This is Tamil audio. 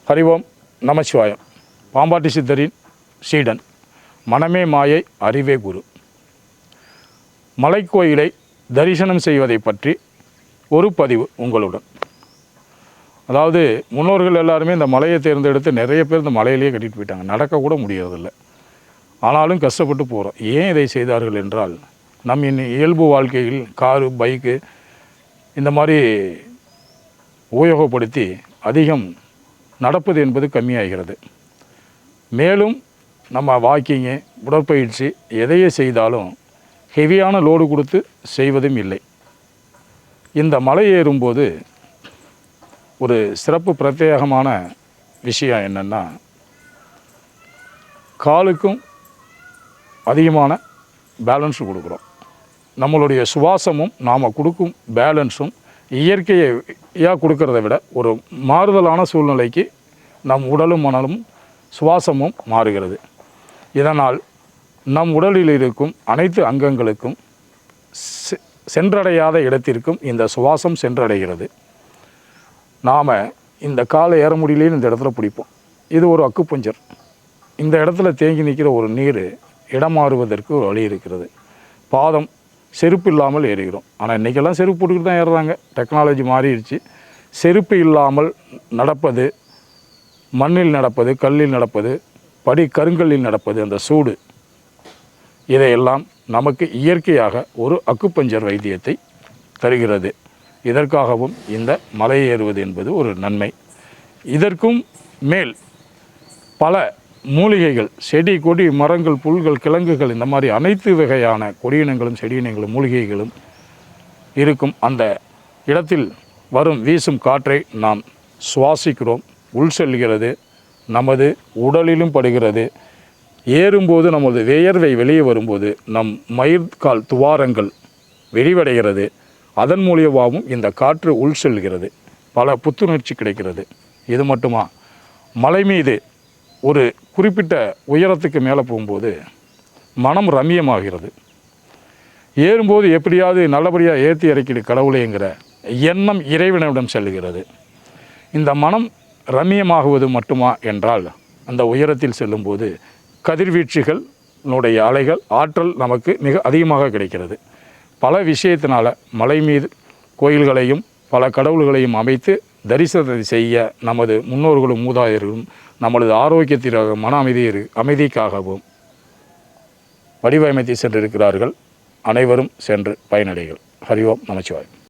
ஹரிவோம் நமச்சிவாயம். பாம்பாட்டி சித்தரின் சீடன். மனமே மாயை, அறிவே குரு. மலைக்கோயிலை தரிசனம் செய்வதை பற்றி ஒரு பதிவு உங்களுடன். அதாவது முன்னோர்கள் எல்லாருமே இந்த மலையை தேர்ந்தெடுத்து நிறைய பேர் இந்த மலையிலேயே கட்டிட்டு போயிட்டாங்க. நடக்கக்கூட முடியறதில்லை. ஆனாலும் கஷ்டப்பட்டு போகிறோம். ஏன் இதை செய்தார்கள் என்றால், நம் இயல்பு வாழ்க்கையில் காரு, பைக்கு இந்த மாதிரி உபயோகப்படுத்தி அதிகம் நடப்பது என்பது கம்மியாகிறது. மேலும் நம்ம வாக்கிங்கு, உடற்பயிற்சி எதையே செய்தாலும் ஹெவியான லோடு கொடுத்து செய்வதும் இல்லை. இந்த மலை ஏறும்போது ஒரு சிறப்பு பிரத்யேகமான விஷயம் என்னென்னா, காலுக்கும் அதிகமான பேலன்ஸ் கொடுக்குறோம். நம்மளுடைய சுவாசமும் நாம் கொடுக்கும் பேலன்ஸும் இயற்கையாக கொடுக்கறத விட ஒரு மாறுதலான சூழ்நிலைக்கு நம் உடலும் மனமும் சுவாசமும் மாறுகிறது. இதனால் நம் உடலில் இருக்கும் அனைத்து அங்கங்களுக்கும் சென்றடையாத இடத்திற்கும் இந்த சுவாசம் சென்றடைகிறது. நாம் இந்த காலை ஏற முடியலேன்னு இந்த இடத்துல பிடிப்போம். இது ஒரு அக்குபஞ்சர். இந்த இடத்துல தேங்கி நிற்கிற ஒரு நீர் இடம் மாறுவதற்கு ஒரு வழி இருக்கிறது. பாதம் செருப்பு இல்லாமல் ஏறுகிறோம். ஆனால் இன்றைக்கெல்லாம் செருப்பு போட்டுக்கிட்டு தான் ஏறுறாங்க. டெக்னாலஜி மாறிடுச்சு. செருப்பு இல்லாமல் நடப்பது, மண்ணில் நடப்பது, கல்லில் நடப்பது, கருங்கல்லில் நடப்பது, அந்த சூடு, இதையெல்லாம் நமக்கு இயற்கையாக ஒரு அக்குபஞ்சர் வைத்தியத்தை தருகிறது. இதற்காகவும் இந்த மலை ஏறுவது என்பது ஒரு நன்மை. இதற்கும் மேல் பல மூலிகைகள், செடி கொடி மரங்கள், புல்கள், கிழங்குகள், இந்த மாதிரி அனைத்து வகையான கொடியினங்களும் செடியினங்களும் மூலிகைகளும் இருக்கும். அந்த இடத்தில் வரும் வீசும் காற்றை நாம் சுவாசிக்கிறோம். உள் செல்கிறது, நமது உடலிலும் படுகிறது. ஏறும்போது நமது வியர்வை வெளியே வரும்போது நம் மயிர்கால் துவாரங்கள் வெளிவடைகிறது. அதன் மூலியமாகவும் இந்த காற்று உள் செல்கிறது. பல புத்துணர்ச்சி கிடைக்கிறது. இது மட்டுமா, மலை மீது ஒரு குறிப்பிட்ட உயரத்துக்கு மேலே போகும்போது மனம் ரம்மியமாகிறது. ஏறும்போது எப்படியாவது நல்லபடியாக ஏற்றி இறக்கிடு கடவுளேங்கிற எண்ணம் இறைவனிடம் செல்லுகிறது. இந்த மனம் ரம்மியமாகுவது மட்டுமா என்றால், அந்த உயரத்தில் செல்லும்போது கதிர்வீழ்ச்சிகளுடைய அலைகள், ஆற்றல் நமக்கு மிக அதிகமாக கிடைக்கிறது. பல விஷயத்தினால மலை மீது கோயில்களையும் பல கடவுள்களையும் அமைத்து தரிசனத்தை செய்ய நமது முன்னோர்களும் மூதாதையர்களும் நமது ஆரோக்கியத்திற்காக, மன அமைதிக்காகவும் வடிவமைத்து சென்றிருக்கிறார்கள். அனைவரும் சென்று பயனடைகள். ஹரிவோம் நமச்சிவாயம்.